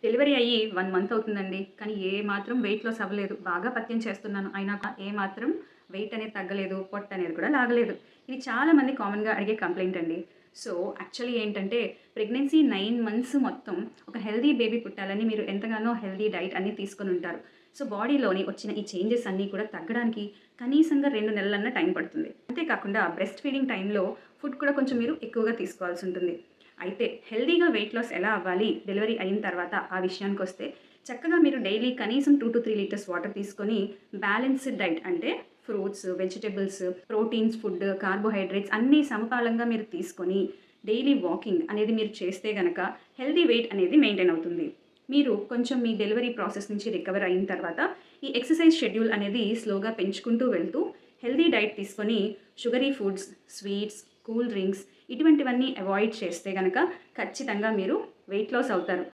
Delivery అయ్యి 1 month అవుతుందండి. కానీ ఏ మాత్రం వెయిట్ లాస్ అవ్వలేదు. బాగా పత్యం చేస్తున్నాను. అయినా ఏ మాత్రం వెయిట్ అనేది తగ్గలేదు. పొట్టనేది కూడా లాగలేదు. ఇది చాలా మంది కామన్‌గా అడిగే కంప్లెయింట్ అండి. సో, యాక్చువల్లీ ఏంటంటే ప్రెగ్నెన్సీ 9 మంత్స్ మొత్తం ఒక హెల్తీ బేబీ పుట్టాలని మీరు ఎంతగానో హెల్తీ డైట్ అన్నీ తీసుకొని ఉంటారు. సో, బాడీలోని వచ్చిన ఈ చేంజెస్ అన్నీ కూడా తగ్గడానికి కనీసంగా 2 నెలలన్నా టైం పడుతుంది. అంతేకాకుండా బ్రెస్ట్ ఫీడింగ్ టైంలో ఫుడ్ కూడా కొంచెం మీరు ఎక్కువగా తీసుకోవాల్సి ఉంటుంది. అయితే హెల్తీగా వెయిట్ లాస్ ఎలా అవ్వాలి డెలివరీ అయిన తర్వాత ఆ విషయానికొస్తే చక్కగా మీరు డైలీ కనీసం 2-3 లీటర్స్ వాటర్ తీసుకొని బ్యాలెన్స్డ్ డైట్ అంటే fruits, vegetables, proteins food, carbohydrates అన్నీ సమపాలంగా మీరు తీసుకొని డైలీ వాకింగ్ అనేది మీరు చేస్తే గనక హెల్తీ వెయిట్ అనేది మెయింటైన్ అవుతుంది. మీరు కొంచెం మీ డెలివరీ ప్రాసెస్ నుంచి రికవర్ అయిన తర్వాత ఈ ఎక్సర్సైజ్ షెడ్యూల్ అనేది స్లోగా పెంచుకుంటూ వెళ్తూ హెల్తీ డైట్ తీసుకొని sugary foods, sweets, cool drinks ఇటువంటివన్నీ అవాయిడ్ చేస్తే గనక ఖచ్చితంగా మీరు వెయిట్ లాస్ అవుతారు.